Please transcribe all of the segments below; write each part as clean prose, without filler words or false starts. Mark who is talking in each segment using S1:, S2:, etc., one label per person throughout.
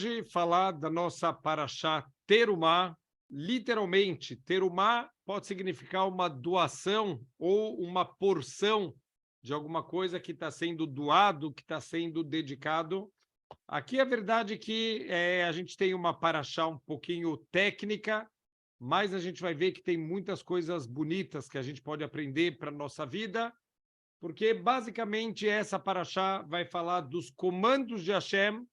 S1: Hoje falar da nossa paraxá Terumá. Literalmente, Terumá pode significar uma doação ou uma porção de alguma coisa que está sendo doado, que está sendo dedicado. Aqui a verdade é que a gente tem uma paraxá um pouquinho técnica, mas a gente vai ver que tem muitas coisas bonitas que a gente pode aprender para a nossa vida, porque basicamente essa paraxá vai falar dos comandos de Hashem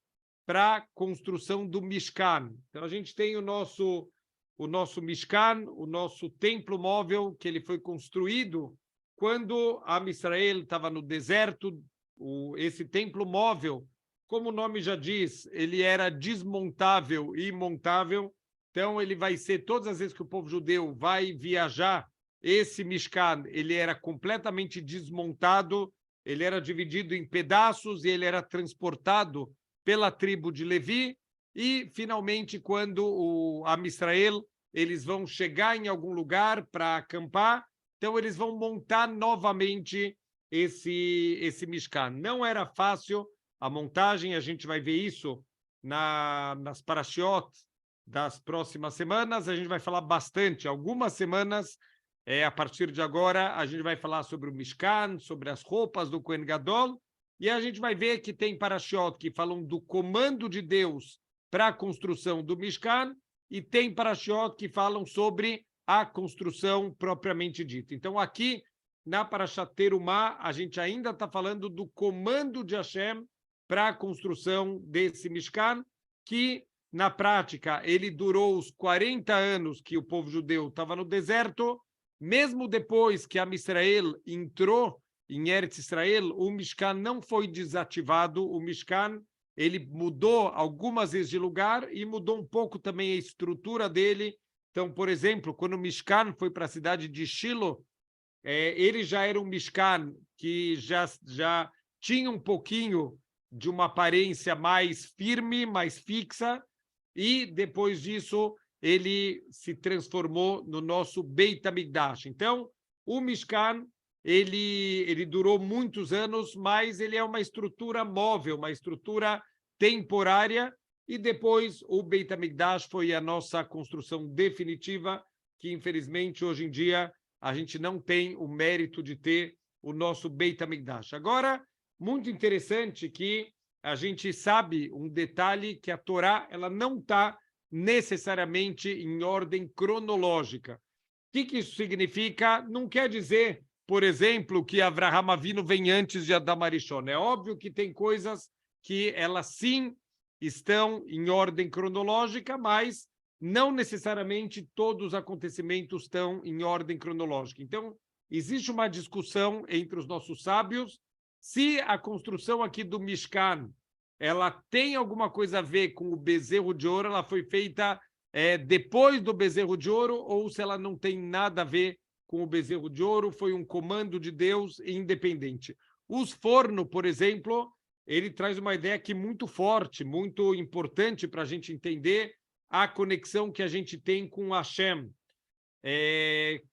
S1: para a construção do Mishkan. Então, a gente tem o nosso Mishkan, o nosso templo móvel, que ele foi construído quando a Israel estava no deserto. Esse templo móvel, como o nome já diz, ele era desmontável e montável. Então, ele vai ser, todas as vezes que o povo judeu vai viajar, esse Mishkan, ele era completamente desmontado, ele era dividido em pedaços e ele era transportado pela tribo de Levi, e finalmente quando o Amisrael eles vão chegar em algum lugar para acampar, então eles vão montar novamente esse Mishkan. Não era fácil a montagem, a gente vai ver isso nas parashiot das próximas semanas, a gente vai falar bastante, algumas semanas, a partir de agora, a gente vai falar sobre o Mishkan, sobre as roupas do Kohen Gadol, e a gente vai ver que tem parashiot que falam do comando de Deus para a construção do Mishkan, e tem parashiot que falam sobre a construção propriamente dita. Então, aqui, na Parashat Terumá, a gente ainda está falando do comando de Hashem para a construção desse Mishkan, que, na prática, ele durou os 40 anos que o povo judeu estava no deserto, mesmo depois que a Israel entrou em Eretz Israel, o Mishkan não foi desativado, o Mishkan ele mudou algumas vezes de lugar e mudou um pouco também a estrutura dele. Então, por exemplo, quando o Mishkan foi para a cidade de Shilo, ele já era um Mishkan que já tinha um pouquinho de uma aparência mais firme, mais fixa, e depois disso ele se transformou no nosso Beit HaMikdash. Então, o Mishkan ele durou muitos anos, mas ele é uma estrutura móvel, uma estrutura temporária, e depois o Beit HaMikdash foi a nossa construção definitiva, que infelizmente hoje em dia a gente não tem o mérito de ter o nosso Beit HaMikdash. Agora, muito interessante que a gente sabe um detalhe, que a Torá ela não está necessariamente em ordem cronológica. O que isso significa? Não quer dizer, por exemplo, que Avraham Avinu vem antes de Adam Arishon. É óbvio que tem coisas que elas sim estão em ordem cronológica, mas não necessariamente todos os acontecimentos estão em ordem cronológica. Então, existe uma discussão entre os nossos sábios se a construção aqui do Mishkan ela tem alguma coisa a ver com o bezerro de ouro, ela foi feita depois do bezerro de ouro, ou se ela não tem nada a ver com o bezerro de ouro, foi um comando de Deus independente. Os Forno, por exemplo, ele traz uma ideia aqui muito forte, muito importante para a gente entender a conexão que a gente tem com Hashem.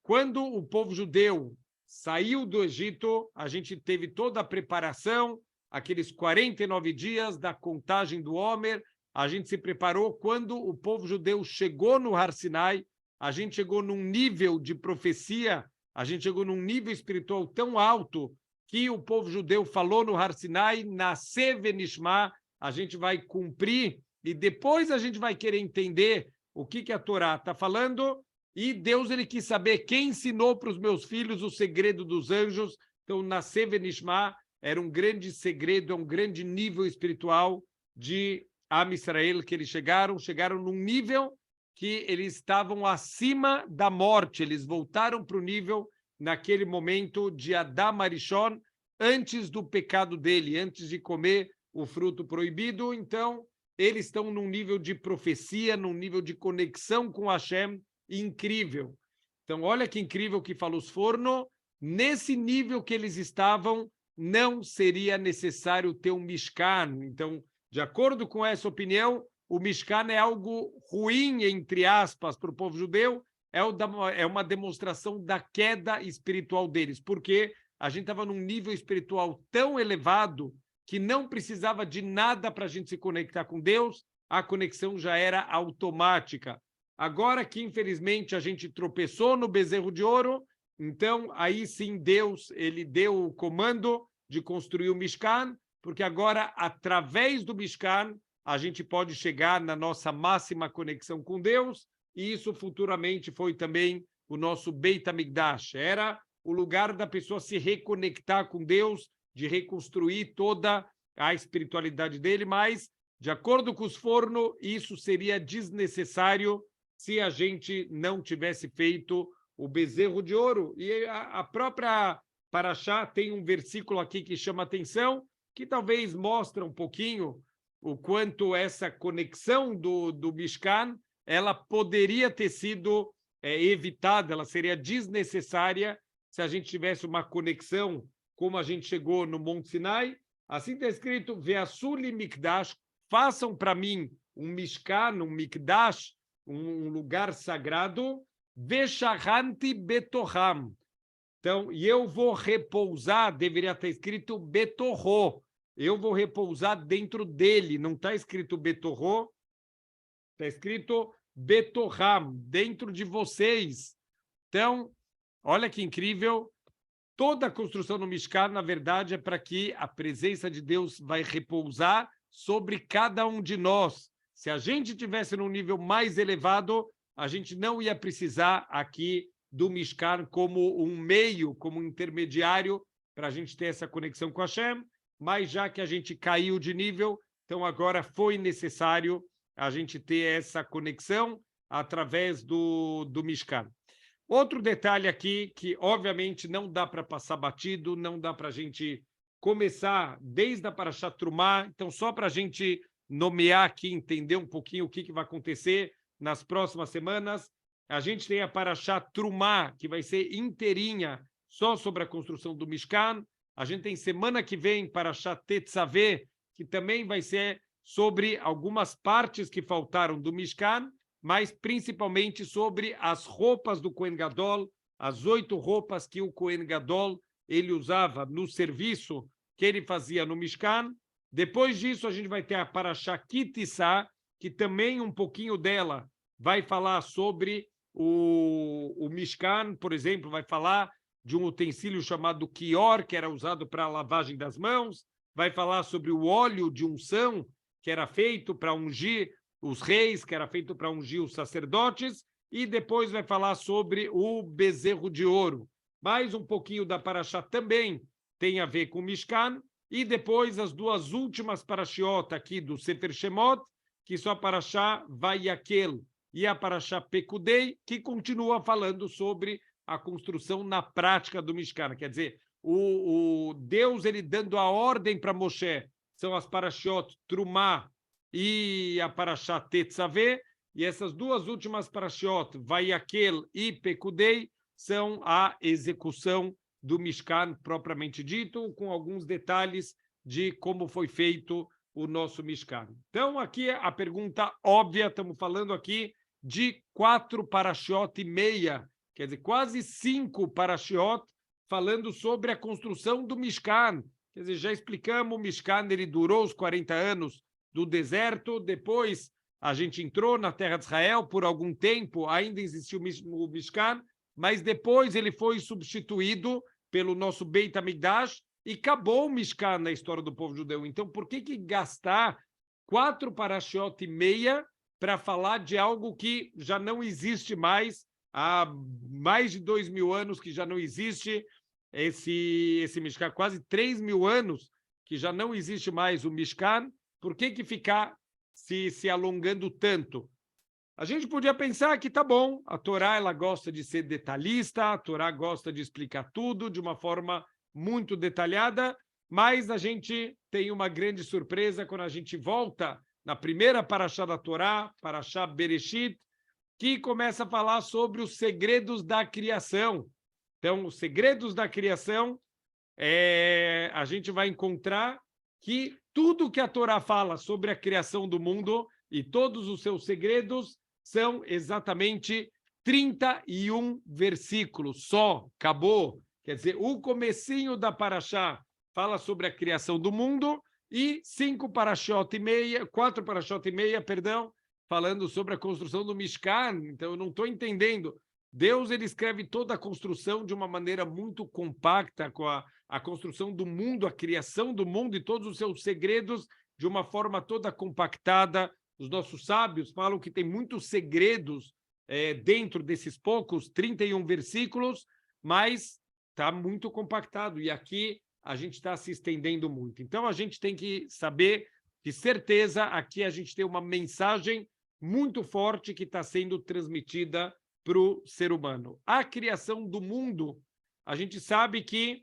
S1: Quando o povo judeu saiu do Egito, a gente teve toda a preparação, aqueles 49 dias da contagem do Homer, a gente se preparou. Quando o povo judeu chegou no Har Sinai, a gente chegou num nível de profecia, a gente chegou num nível espiritual tão alto que o povo judeu falou no Har Sinai, Naseh Venishma, a gente vai cumprir, e depois a gente vai querer entender o que a Torá está falando, e Deus ele quis saber quem ensinou para os meus filhos o segredo dos anjos. Então, Naseh Venishma era um grande segredo, é um grande nível espiritual de Am Israel que eles chegaram num nível que eles estavam acima da morte, eles voltaram para o nível, naquele momento, de Adam Arishon, antes do pecado dele, antes de comer o fruto proibido. Então, eles estão num nível de profecia, num nível de conexão com Hashem incrível. Então, olha que incrível que fala os Forno, nesse nível que eles estavam, não seria necessário ter um Mishkan. Então, de acordo com essa opinião, o Mishkan é algo ruim, entre aspas, para o povo judeu, é uma demonstração da queda espiritual deles, porque a gente estava num nível espiritual tão elevado que não precisava de nada para a gente se conectar com Deus, a conexão já era automática. Agora que, infelizmente, a gente tropeçou no bezerro de ouro, então, aí sim, Deus ele deu o comando de construir o Mishkan, porque agora, através do Mishkan, a gente pode chegar na nossa máxima conexão com Deus, e isso futuramente foi também o nosso Beit HaMikdash. Era o lugar da pessoa se reconectar com Deus, de reconstruir toda a espiritualidade dele, mas, de acordo com os fornos, isso seria desnecessário se a gente não tivesse feito o bezerro de ouro. E a própria Parashá tem um versículo aqui que chama atenção, que talvez mostra um pouquinho o quanto essa conexão do Mishkan ela poderia ter sido evitada, ela seria desnecessária se a gente tivesse uma conexão como a gente chegou no Monte Sinai. Assim está escrito, Ve'asuli Mikdash, façam para mim um Mishkan, um Mikdash, um lugar sagrado, Veshahanti Betoham. Então, e eu vou repousar, deveria estar escrito Betorro, eu vou repousar dentro dele, não está escrito Betorro, está escrito Betoham, dentro de vocês. Então, olha que incrível, toda a construção no Mishkan, na verdade, é para que a presença de Deus vai repousar sobre cada um de nós. Se a gente tivesse num nível mais elevado, a gente não ia precisar aqui do Mishkan como um meio, como um intermediário para a gente ter essa conexão com Hashem, mas já que a gente caiu de nível, então agora foi necessário a gente ter essa conexão através do Mishkan. Outro detalhe aqui, que obviamente não dá para passar batido, não dá para a gente começar desde a Parashat Trumá, então só para a gente nomear aqui, entender um pouquinho o que vai acontecer nas próximas semanas, a gente tem a Parashat Trumá, que vai ser inteirinha só sobre a construção do Mishkan, a gente tem semana que vem Parashat Tetzaveh, que também vai ser sobre algumas partes que faltaram do Mishkan, mas principalmente sobre as roupas do Kohen Gadol, as 8 roupas que o Kohen Gadol ele usava no serviço que ele fazia no Mishkan. Depois disso, a gente vai ter a Parashá Ki Tisa, que também um pouquinho dela vai falar sobre o Mishkan, por exemplo, vai falar de um utensílio chamado Kior, que era usado para a lavagem das mãos, vai falar sobre o óleo de unção, que era feito para ungir os reis, que era feito para ungir os sacerdotes, e depois vai falar sobre o bezerro de ouro. Mais um pouquinho da Parashá também tem a ver com o Mishkan, e depois as 2 últimas Parashiot aqui do Sefer Shemot, que são a Parashá Vayakel e a Parashá Pekudei, que continua falando sobre a construção na prática do Mishkan. Quer dizer, o Deus ele dando a ordem para Moshe, são as Parashiot Trumá e a Parashá Tetzaveh, e essas 2 últimas Parashiot, Vayakel e Pekudei, são a execução do Mishkan propriamente dito, com alguns detalhes de como foi feito o nosso Mishkan. Então, aqui a pergunta óbvia, estamos falando aqui de 4 Parashiot e meia, quer dizer, quase 5 Parashiot, falando sobre a construção do Mishkan. Quer dizer, já explicamos, o Mishkan ele durou os 40 anos do deserto, depois a gente entrou na terra de Israel por algum tempo, ainda existiu o Mishkan, mas depois ele foi substituído pelo nosso Beit HaMikdash e acabou o Mishkan na história do povo judeu. Então, por que gastar 4 Parashiot e meia para falar de algo que já não existe mais, há mais de 2.000 anos que já não existe esse Mishkan, quase 3.000 anos que já não existe mais o Mishkan? Por que ficar se alongando tanto? A gente podia pensar que tá bom, a Torá ela gosta de ser detalhista, a Torá gosta de explicar tudo de uma forma muito detalhada, mas a gente tem uma grande surpresa quando a gente volta na primeira Parashá da Torá, Parashá Bereshit, que começa a falar sobre os segredos da criação. Então, os segredos da criação, a gente vai encontrar que tudo que a Torá fala sobre a criação do mundo e todos os seus segredos são exatamente 31 versículos só, acabou. Quer dizer, o comecinho da Parashá fala sobre a criação do mundo e 4 parashot e meia, perdão, falando sobre a construção do Mishkan. Então, eu não estou entendendo. Deus ele escreve toda a construção de uma maneira muito compacta, com a construção do mundo, a criação do mundo e todos os seus segredos de uma forma toda compactada. Os nossos sábios falam que tem muitos segredos dentro desses poucos 31 versículos, mas está muito compactado. E aqui a gente está se estendendo muito. Então, a gente tem que saber, de certeza, aqui a gente tem uma mensagem muito forte que está sendo transmitida para o ser humano. A criação do mundo, a gente sabe que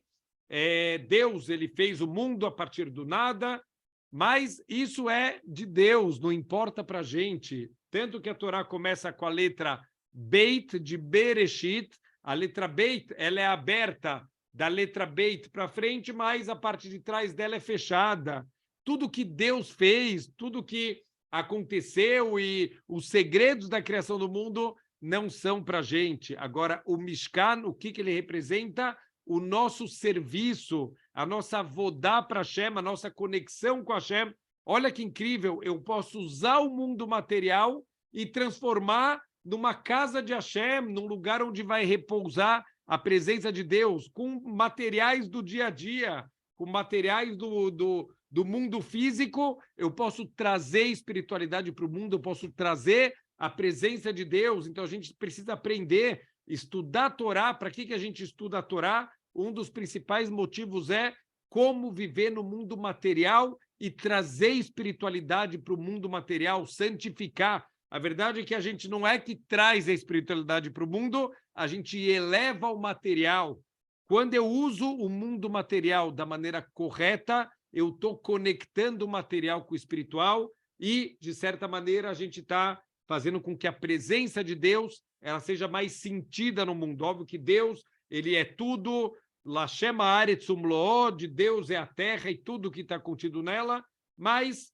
S1: Deus ele fez o mundo a partir do nada, mas isso é de Deus, não importa para a gente. Tanto que a Torá começa com a letra Beit, de Bereshit. A letra Beit ela é aberta da letra Beit para frente, mas a parte de trás dela é fechada. Tudo que Deus fez, tudo que aconteceu e os segredos da criação do mundo não são para a gente. Agora, o Mishkan, o que ele representa? O nosso serviço, a nossa avodá para Hashem, a nossa conexão com Hashem. Olha que incrível, eu posso usar o mundo material e transformar numa casa de Hashem, num lugar onde vai repousar a presença de Deus, com materiais do dia a dia, com materiais do mundo físico. Eu posso trazer espiritualidade para o mundo, eu posso trazer a presença de Deus. Então, a gente precisa aprender, estudar a Torá. Para que a gente estuda a Torá? Um dos principais motivos é como viver no mundo material e trazer espiritualidade para o mundo material, santificar. A verdade é que a gente não é que traz a espiritualidade para o mundo, a gente eleva o material. Quando eu uso o mundo material da maneira correta, eu estou conectando o material com o espiritual e, de certa maneira, a gente está fazendo com que a presença de Deus ela seja mais sentida no mundo. Óbvio que Deus ele é tudo, Lashem Haaretz Umloó, de Deus é a terra e tudo que está contido nela, mas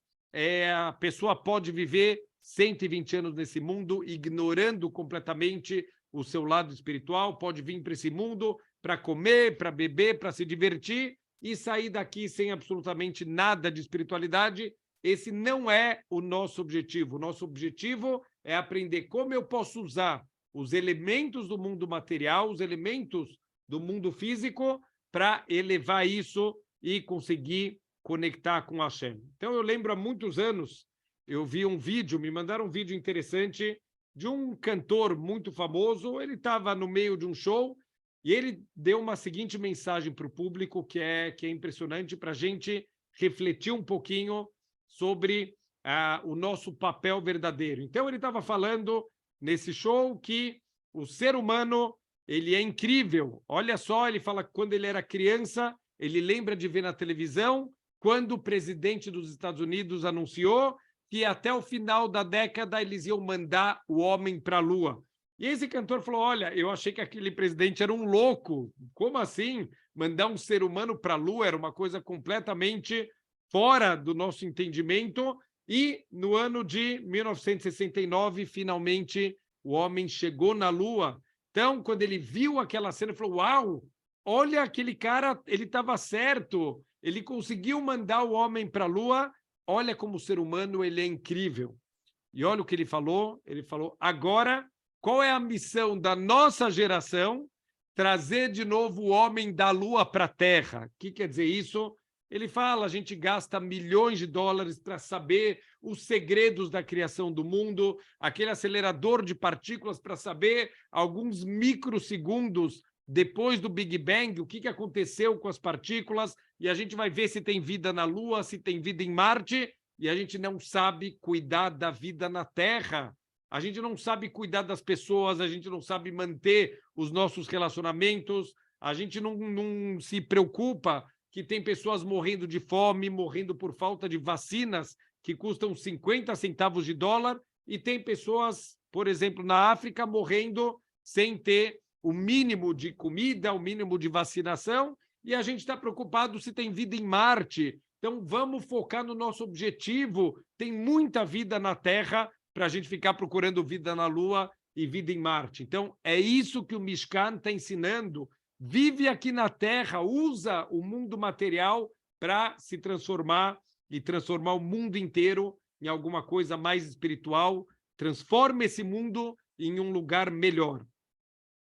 S1: a pessoa pode viver 120 anos nesse mundo, ignorando completamente o seu lado espiritual, pode vir para esse mundo para comer, para beber, para se divertir e sair daqui sem absolutamente nada de espiritualidade. Esse não é o nosso objetivo. O nosso objetivo é aprender como eu posso usar os elementos do mundo material, os elementos do mundo físico, para elevar isso e conseguir conectar com Hashem. Então, eu lembro há muitos anos, eu vi um vídeo, me mandaram um vídeo interessante de um cantor muito famoso. Ele estava no meio de um show e ele deu uma seguinte mensagem para o público que é impressionante para a gente refletir um pouquinho sobre o nosso papel verdadeiro. Então, ele estava falando nesse show que o ser humano ele é incrível. Olha só, ele fala que quando ele era criança, ele lembra de ver na televisão, quando o presidente dos Estados Unidos anunciou que até o final da década eles iam mandar o homem para a Lua. E esse cantor falou, olha, eu achei que aquele presidente era um louco. Como assim? Mandar um ser humano para a Lua era uma coisa completamente fora do nosso entendimento. E no ano de 1969, finalmente, o homem chegou na Lua. Então, quando ele viu aquela cena, ele falou, uau, olha aquele cara, ele estava certo. Ele conseguiu mandar o homem para a Lua. Olha como o ser humano ele é incrível. E olha o que ele falou. Ele falou, agora, qual é a missão da nossa geração? Trazer de novo o homem da Lua para a Terra. O que quer dizer isso? Ele fala, a gente gasta milhões de dólares para saber os segredos da criação do mundo, aquele acelerador de partículas para saber alguns microsegundos depois do Big Bang, o que aconteceu com as partículas, e a gente vai ver se tem vida na Lua, se tem vida em Marte, e a gente não sabe cuidar da vida na Terra. A gente não sabe cuidar das pessoas, a gente não sabe manter os nossos relacionamentos, a gente não se preocupa que tem pessoas morrendo de fome, morrendo por falta de vacinas que custam 50 centavos de dólar, e tem pessoas, por exemplo, na África, morrendo sem ter o mínimo de comida, o mínimo de vacinação, e a gente está preocupado se tem vida em Marte. Então, vamos focar no nosso objetivo. Tem muita vida na Terra para a gente ficar procurando vida na Lua e vida em Marte. Então, é isso que o Mishkan está ensinando. Vive aqui na Terra, usa o mundo material para se transformar e transformar o mundo inteiro em alguma coisa mais espiritual, transforma esse mundo em um lugar melhor.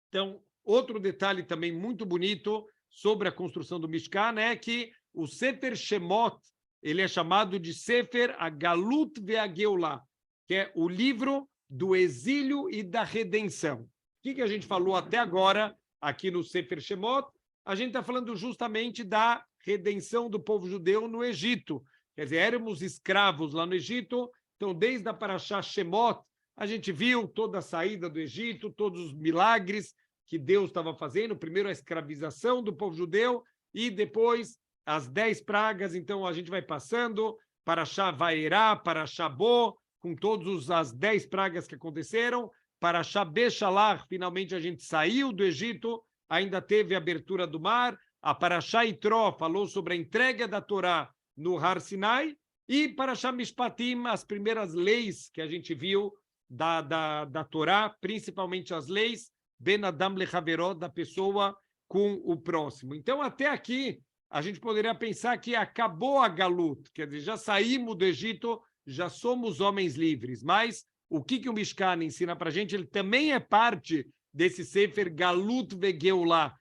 S1: Então, outro detalhe também muito bonito sobre a construção do Mishkan é que o Sefer Shemot, ele é chamado de Sefer HaGalut ve'HaGeulah, que é o livro do exílio e da redenção. O que a gente falou até agora aqui no Sefer Shemot? A gente está falando justamente da redenção do povo judeu no Egito. Quer dizer, éramos escravos lá no Egito, então desde a Parashá Shemot, a gente viu toda a saída do Egito, todos os milagres que Deus estava fazendo, primeiro a escravização do povo judeu e depois as 10 pragas, então a gente vai passando, Parashá Vaerá, Parashá Bo, com todas as 10 pragas que aconteceram, Parashá Beshalach, finalmente a gente saiu do Egito, ainda teve a abertura do mar, a Parashá Itró falou sobre a entrega da Torá no Har Sinai, e Parashá Mishpatim, as primeiras leis que a gente viu da Torá, principalmente as leis Ben Adam Lechaveró, da pessoa com o próximo. Então, até aqui, a gente poderia pensar que acabou a Galut, quer dizer, já saímos do Egito, já somos homens livres. Mas o que o Mishkan ensina para a gente? Ele também é parte desse Sefer Galut ve'Geulah,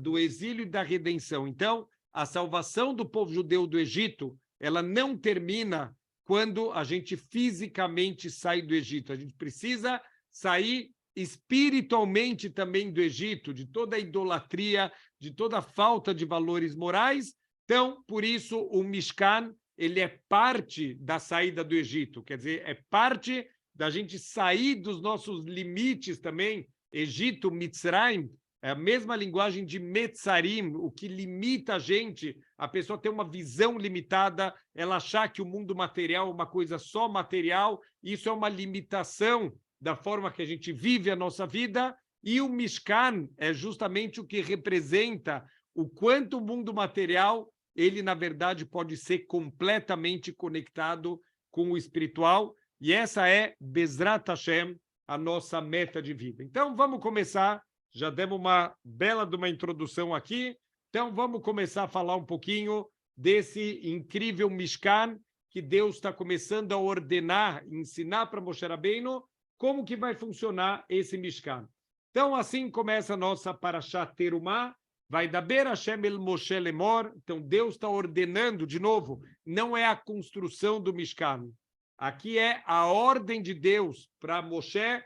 S1: do exílio e da redenção. Então, a salvação do povo judeu do Egito, ela não termina quando a gente fisicamente sai do Egito. A gente precisa sair espiritualmente também do Egito, de toda a idolatria, de toda a falta de valores morais. Então, por isso, o Mishkan, ele é parte da saída do Egito, quer dizer, é parte da gente sair dos nossos limites também. Egito, Mitzrayim, é a mesma linguagem de Metzarim, o que limita a gente, a pessoa ter uma visão limitada, ela achar que o mundo material é uma coisa só material, isso é uma limitação da forma que a gente vive a nossa vida, e o Mishkan é justamente o que representa o quanto o mundo material, ele, na verdade, pode ser completamente conectado com o espiritual, e essa é, Bezrat Hashem, a nossa meta de vida. Então, vamos começar, já demos uma bela de uma introdução aqui, então vamos começar a falar um pouquinho desse incrível Mishkan que Deus está começando a ordenar, ensinar para Moshe Rabbeinu como que vai funcionar esse Mishkan. Então, assim começa a nossa Parashá Terumá, vai daber Hashem el Moshe lemor, então Deus está ordenando, de novo, não é a construção do Mishkan, aqui é a ordem de Deus para Moshe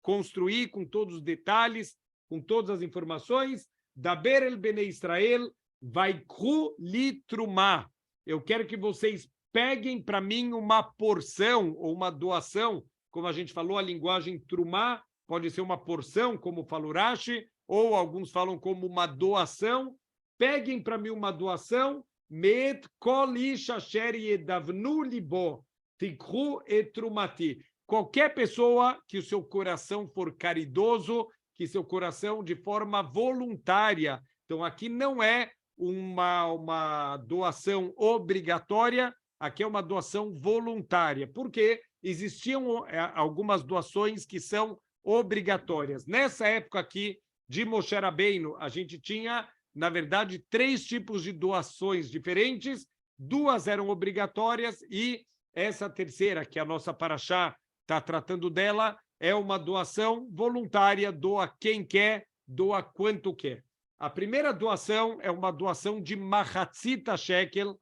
S1: construir com todos os detalhes, com todas as informações, daber el Bnei Israel, vai kru li trumá, eu quero que vocês peguem para mim uma porção ou uma doação, como a gente falou, a linguagem trumá pode ser uma porção, como fala o Rashi, ou alguns falam como uma doação. Peguem para mim uma doação, met kol ish asher yedavnu libo, tikhu et trumati. Qualquer pessoa que o seu coração for caridoso, que seu coração de forma voluntária. Então, aqui não é uma doação obrigatória, aqui é uma doação voluntária, porque existiam algumas doações que são obrigatórias. Nessa época aqui de Moshe Rabbeinu, a gente tinha, na verdade, 3 tipos de doações diferentes, 2 eram obrigatórias e essa terceira, que a nossa Parashá está tratando dela, é uma doação voluntária, doa quem quer, doa quanto quer. A primeira doação é uma doação de Mahatzita Shekel,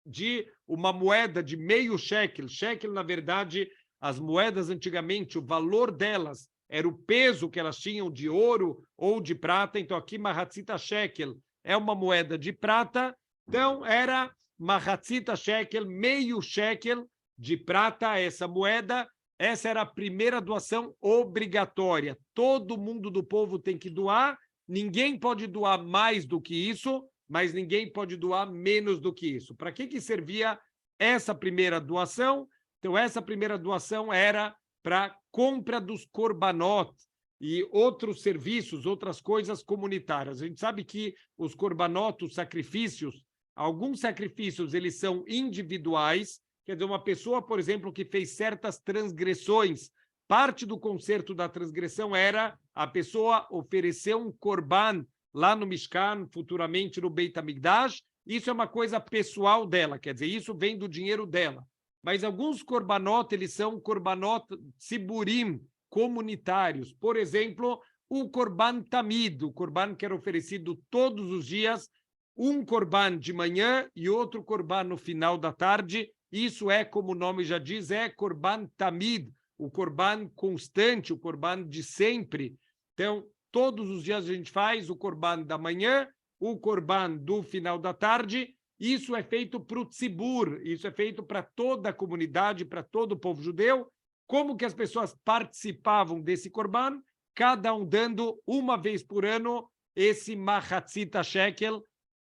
S1: de uma moeda de meio shekel. Shekel, na verdade, as moedas antigamente, o valor delas era o peso que elas tinham de ouro ou de prata. Então, aqui, Mahatzita Shekel é uma moeda de prata. Então, era Mahatzita Shekel, meio shekel de prata, essa moeda. Essa era a primeira doação obrigatória. Todo mundo do povo tem que doar. Ninguém pode doar mais do que isso, mas ninguém pode doar menos do que isso. Para que servia essa primeira doação? Então, essa primeira doação era para compra dos korbanot e outros serviços, outras coisas comunitárias. A gente sabe que os korbanot, os sacrifícios, alguns sacrifícios eles são individuais, quer dizer, uma pessoa, por exemplo, que fez certas transgressões, parte do conserto da transgressão era a pessoa oferecer um korban lá no Mishkan, futuramente no Beit HaMikdash, isso é uma coisa pessoal dela, quer dizer, isso vem do dinheiro dela. Mas alguns korbanot, eles são korbanot tziburim, comunitários. Por exemplo, o korban tamid, o korban que era oferecido todos os dias, um korban de manhã e outro korban no final da tarde. Isso é, como o nome já diz, é korban tamid, o korban constante, o korban de sempre. Então, todos os dias a gente faz o korban da manhã, o korban do final da tarde. Isso é feito para o tzibur, isso é feito para toda a comunidade, para todo o povo judeu. Como que as pessoas participavam desse korban? Cada um dando uma vez por ano esse mahatzita shekel,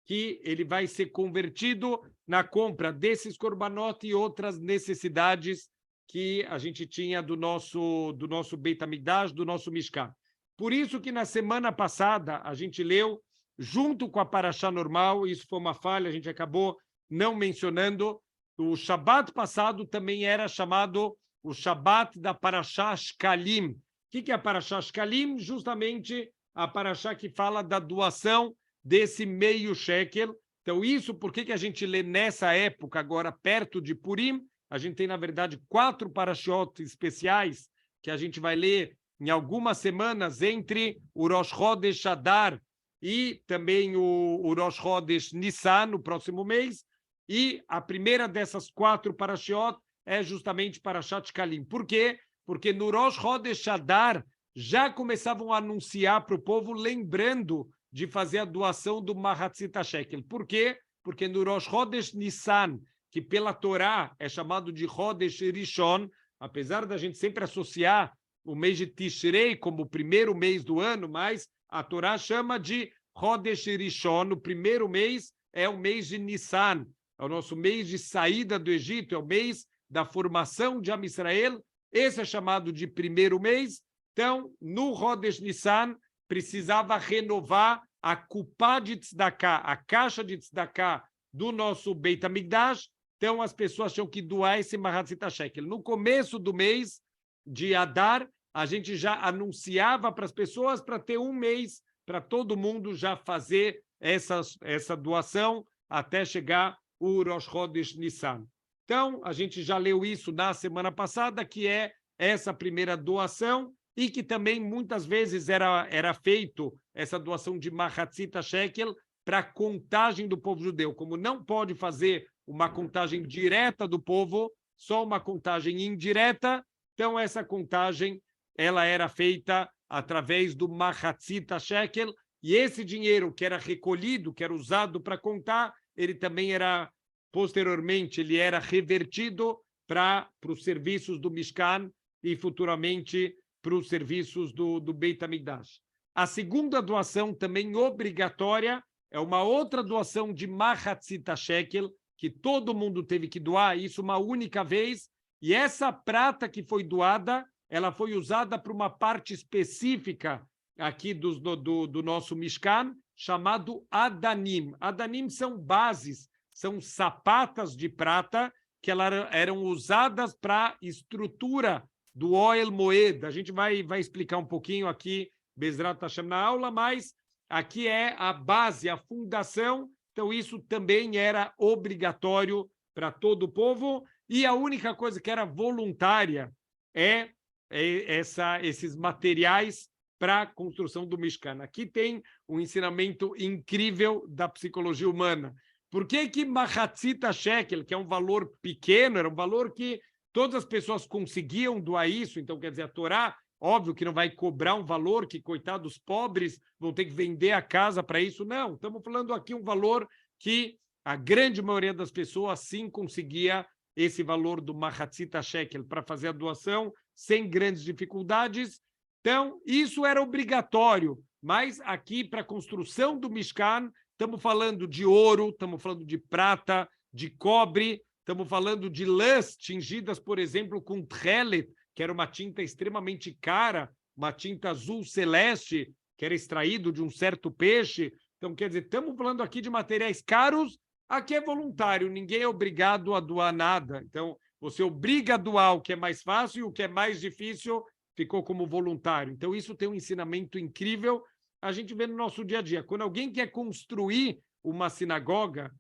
S1: que ele vai ser convertido na compra desses korbanot e outras necessidades que a gente tinha do nosso Beit HaMikdash, do nosso Mishkan. Por isso que na semana passada a gente leu, junto com a Parashá normal, isso foi uma falha, a gente acabou não mencionando, o Shabat passado também era chamado o Shabat da Parashá Shkalim. O que é a Parashá Shkalim? Justamente a Parashá que fala da doação desse meio shekel. Então, isso, por que a gente lê nessa época, agora perto de Purim? A gente tem, na verdade, 4 parashot especiais que a gente vai ler em algumas semanas entre o Rosh Chodesh Adar e também o Rosh Chodesh Nissan, no próximo mês. E a primeira dessas 4 parashot é justamente Parashat Shkalim. Por quê? Porque no Rosh Chodesh Adar já começavam a anunciar para o povo, lembrando de fazer a doação do Mahatzita Shekel. Por quê? Porque no Rosh Chodesh Nissan, que pela Torá é chamado de Chodesh Rishon, apesar da gente sempre associar o mês de Tishrei como o primeiro mês do ano, mas a Torá chama de Chodesh Rishon, o primeiro mês é o mês de Nissan, é o nosso mês de saída do Egito, é o mês da formação de Am Israel, esse é chamado de primeiro mês. Então, no Chodesh Nissan, precisava renovar a Kupá de Tzedakah, a caixa de Tzedakah do nosso Beit HaMikdash. Então, as pessoas tinham que doar esse Mahatzita Shekel. No começo do mês de Adar, a gente já anunciava para as pessoas para ter um mês para todo mundo já fazer essa doação até chegar o Rosh Chodesh Nissan. Então, a gente já leu isso na semana passada, que é essa primeira doação, e que também muitas vezes era feito essa doação de Mahatzita Shekel para a contagem do povo judeu. Como não pode fazer uma contagem direta do povo, só uma contagem indireta, então essa contagem ela era feita através do Mahatzita Shekel, e esse dinheiro que era recolhido, que era usado para contar, ele também era, posteriormente, ele era revertido para os serviços do Mishkan e futuramente para os serviços do Beit HaMikdash. A segunda doação, também obrigatória, é uma outra doação de Mahatzita Shekel, que todo mundo teve que doar, isso uma única vez, e essa prata que foi doada, ela foi usada para uma parte específica aqui do nosso Mishkan, chamado Adanim. Adanim são bases, são sapatas de prata que eram usadas para estrutura do Ohel Moed. A gente vai explicar um pouquinho aqui, Bezrat Hashem, na aula, mas aqui é a base, a fundação. Então, isso também era obrigatório para todo o povo. E a única coisa que era voluntária é esses materiais para a construção do Mishkan. Aqui tem um ensinamento incrível da psicologia humana. Por que Mahatzita Shekel, que é um valor pequeno, era um valor que todas as pessoas conseguiam doar isso, então, quer dizer, a Torá, óbvio que não vai cobrar um valor que, coitados pobres, vão ter que vender a casa para isso. Não, estamos falando aqui um valor que a grande maioria das pessoas sim conseguia esse valor do Mahatzita Shekel para fazer a doação sem grandes dificuldades. Então, isso era obrigatório, mas aqui, para a construção do Mishkan, estamos falando de ouro, estamos falando de prata, de cobre, estamos falando de lãs tingidas, por exemplo, com tchelet, que era uma tinta extremamente cara, uma tinta azul celeste, que era extraído de um certo peixe. Então, quer dizer, estamos falando aqui de materiais caros, aqui é voluntário, ninguém é obrigado a doar nada. Então, você obriga a doar o que é mais fácil e o que é mais difícil ficou como voluntário. Então, isso tem um ensinamento incrível. A gente vê no nosso dia a dia. Quando alguém quer construir uma sinagoga,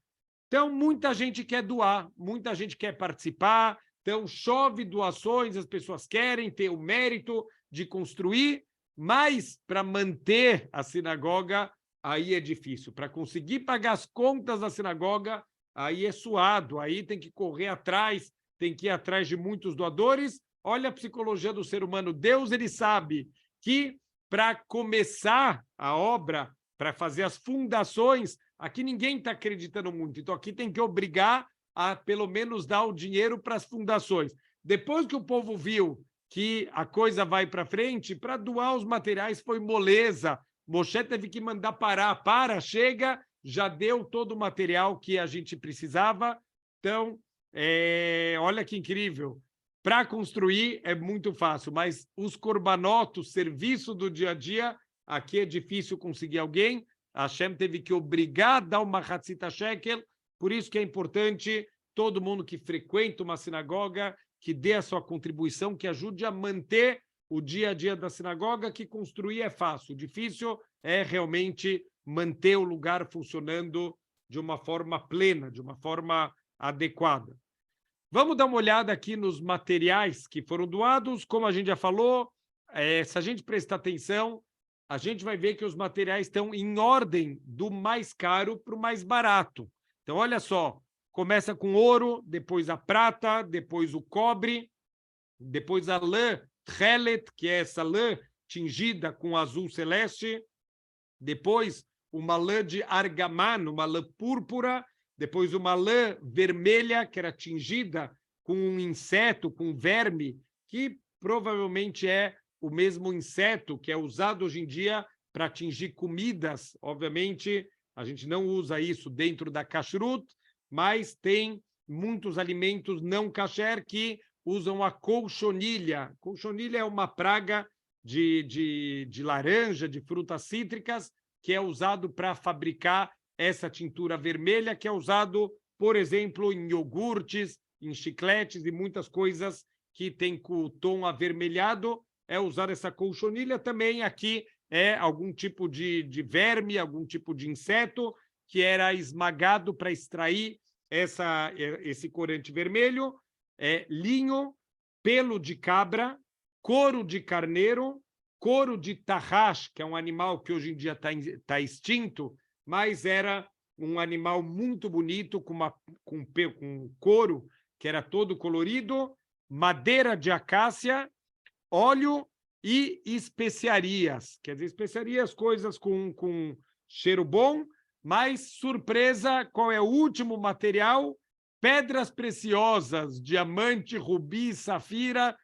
S1: Então, muita gente quer doar, muita gente quer participar, então chove doações, as pessoas querem ter o mérito de construir, mas para manter a sinagoga, aí é difícil. Para conseguir pagar as contas da sinagoga, aí é suado, aí tem que correr atrás, tem que ir atrás de muitos doadores. Olha a psicologia do ser humano. Deus, ele sabe que para começar a obra, para fazer as fundações, aqui ninguém está acreditando muito. Então, aqui tem que obrigar a, pelo menos, dar o dinheiro para as fundações. Depois que o povo viu que a coisa vai para frente, para doar os materiais foi moleza. Moshe teve que mandar parar. Chega, já deu todo o material que a gente precisava. Então, olha que incrível. Para construir é muito fácil, mas os corbanotos, serviço do dia a dia, aqui é difícil conseguir alguém. A Hashem teve que obrigar a dar uma Hatzita Shekel, por isso que é importante todo mundo que frequenta uma sinagoga, que dê a sua contribuição, que ajude a manter o dia a dia da sinagoga, que construir é fácil. O difícil é realmente manter o lugar funcionando de uma forma plena, de uma forma adequada. Vamos dar uma olhada aqui nos materiais que foram doados. Como a gente já falou, se a gente prestar atenção, a gente vai ver que os materiais estão em ordem do mais caro para o mais barato. Então, olha só, começa com ouro, depois a prata, depois o cobre, depois a lã tchelet, que é essa lã tingida com azul celeste, depois uma lã de argamano, uma lã púrpura, depois uma lã vermelha, que era tingida com um inseto, com verme, que provavelmente é o mesmo inseto que é usado hoje em dia para atingir comidas. Obviamente, a gente não usa isso dentro da kashrut, mas tem muitos alimentos não kasher que usam a colchonilha. Colchonilha é uma praga de laranja, de frutas cítricas, que é usado para fabricar essa tintura vermelha, que é usado, por exemplo, em iogurtes, em chicletes e muitas coisas que tem com o tom avermelhado, é usar essa colchonilha. Também aqui é algum tipo de verme, algum tipo de inseto que era esmagado para extrair esse corante vermelho, linho, pelo de cabra, couro de carneiro, couro de tarrax, que é um animal que hoje em dia está extinto, mas era um animal muito bonito, com couro que era todo colorido, madeira de acácia, óleo e especiarias. Quer dizer, especiarias, coisas com cheiro bom, mas, surpresa, qual é o último material? Pedras preciosas, diamante, rubi, safira.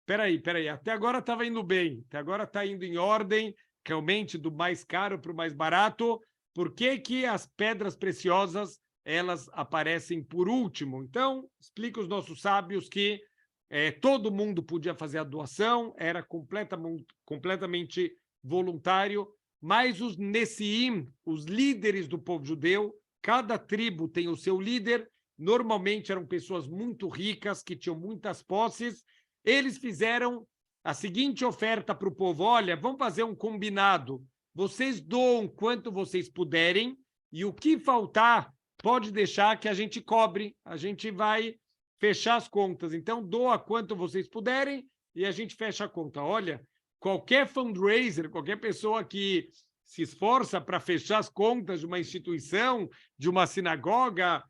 S1: Peraí, até agora estava indo bem, até agora está indo em ordem, realmente do mais caro para o mais barato. Por que que as pedras preciosas elas aparecem por último? Então, explica os nossos sábios que todo mundo podia fazer a doação, era completamente voluntário, mas os Nessiim, os líderes do povo judeu, cada tribo tem o seu líder, normalmente eram pessoas muito ricas, que tinham muitas posses. Eles fizeram a seguinte oferta para o povo: olha, vamos fazer um combinado, vocês doam quanto vocês puderem, e o que faltar, pode deixar que a gente cobre, a gente vai fechar as contas. Então, doa quanto vocês puderem e a gente fecha a conta. Olha, qualquer fundraiser, qualquer pessoa que se esforça para fechar as contas de uma instituição, de uma sinagoga,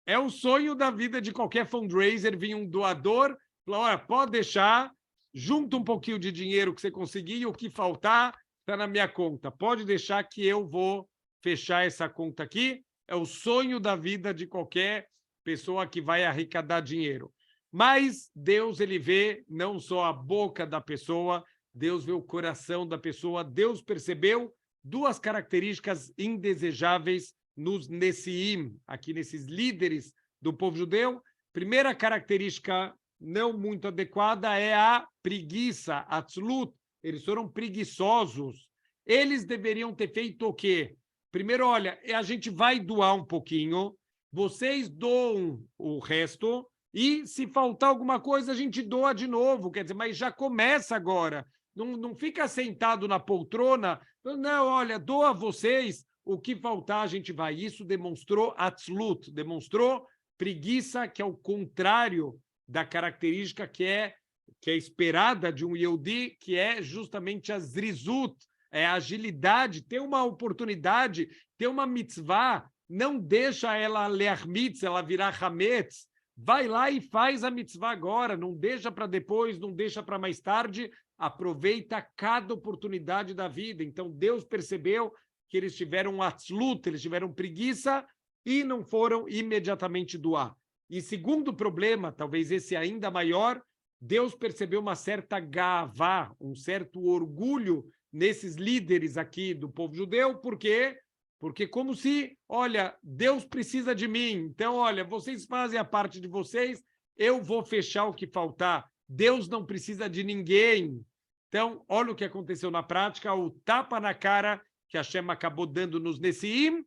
S1: é o sonho da vida de qualquer fundraiser vir um doador, falar, olha, pode deixar, junta um pouquinho de dinheiro que você conseguir e o que faltar está na minha conta. Pode deixar que eu vou fechar essa conta aqui. É o sonho da vida de qualquer pessoa que vai arrecadar dinheiro. Mas Deus, ele vê não só a boca da pessoa, Deus vê o coração da pessoa. Deus percebeu duas características indesejáveis nos Nessiim, aqui nesses líderes do povo judeu. Primeira característica não muito adequada é a preguiça, a tzlut. Eles foram preguiçosos. Eles deveriam ter feito o quê? Primeiro, olha, a gente vai doar um pouquinho, vocês doam o resto, e se faltar alguma coisa, a gente doa de novo. Quer dizer, mas já começa agora. Não fica sentado na poltrona. Não, olha, doa vocês. o que faltar a gente vai. Isso demonstrou atzlut, demonstrou preguiça, que é o contrário da característica que é esperada de um Yehudi, que é justamente a zrizut, é a agilidade, ter uma oportunidade, ter uma mitzvah, não deixa ela learmitz, ela virar hametz, vai lá e faz a mitzvah agora, não deixa para depois, não deixa para mais tarde, aproveita cada oportunidade da vida. Então, Deus percebeu que eles tiveram atzlut, eles tiveram preguiça e não foram imediatamente doar. E segundo problema, talvez esse ainda maior, Deus percebeu uma certa gavá, um certo orgulho nesses líderes aqui do povo judeu. Por quê? Porque como se, olha, Deus precisa de mim, então, olha, vocês fazem a parte de vocês, eu vou fechar o que faltar. Deus não precisa de ninguém. Então, olha o que aconteceu na prática, o tapa na cara que Hashem acabou dando nos Nessiim,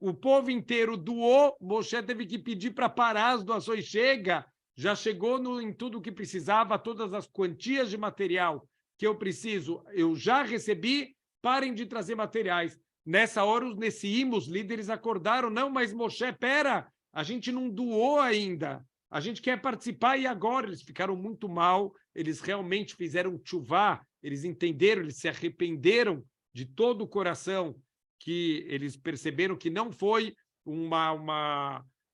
S1: o povo inteiro doou, Moshe teve que pedir para parar as doações, chega, já chegou em tudo o que precisava, todas as quantias de material que eu preciso, eu já recebi, parem de trazer materiais. Nessa hora, os Nessiim, os líderes, acordaram, não, mas Moshe, pera, a gente não doou ainda, a gente quer participar e agora? Eles ficaram muito mal, eles realmente fizeram tchuvá, eles entenderam, eles se arrependeram de todo o coração, que eles perceberam que não foi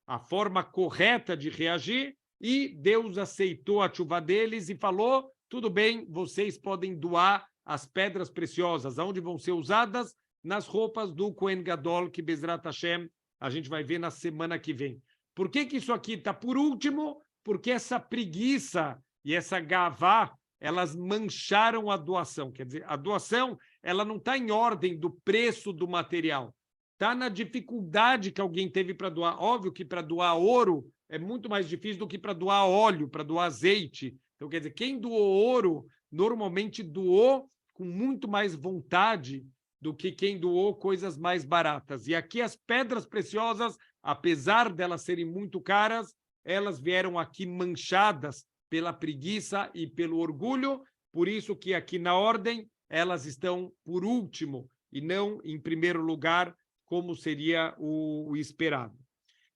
S1: a forma correta de reagir, e Deus aceitou a tchuvá deles e falou, tudo bem, vocês podem doar as pedras preciosas, aonde vão ser usadas? Nas roupas do Kohen Gadol, que Bezrat Hashem a gente vai ver na semana que vem. Por que isso aqui está por último? Porque essa preguiça e essa gavá, elas mancharam a doação. Quer dizer, a doação ela não está em ordem do preço do material, está na dificuldade que alguém teve para doar. Óbvio que para doar ouro é muito mais difícil do que para doar óleo, para doar azeite. Então, quer dizer, quem doou ouro normalmente doou com muito mais vontade do que quem doou coisas mais baratas. E aqui as pedras preciosas, apesar delas serem muito caras, elas vieram aqui manchadas pela preguiça e pelo orgulho, por isso que aqui na ordem elas estão por último e não em primeiro lugar, como seria o esperado.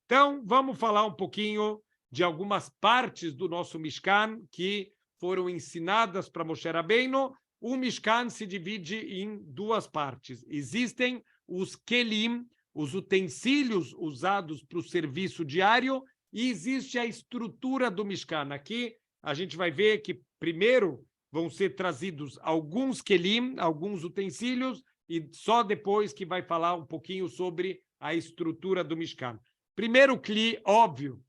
S1: Então, vamos falar um pouquinho de algumas partes do nosso Mishkan que foram ensinadas para Moshe Rabbeinu. O Mishkan se divide em duas partes. Existem os kelim, os utensílios usados para o serviço diário, e existe a estrutura do Mishkan. Aqui a gente vai ver que primeiro vão ser trazidos alguns kelim, alguns utensílios, e só depois que vai falar um pouquinho sobre a estrutura do Mishkan. Primeiro kli, óbvio. O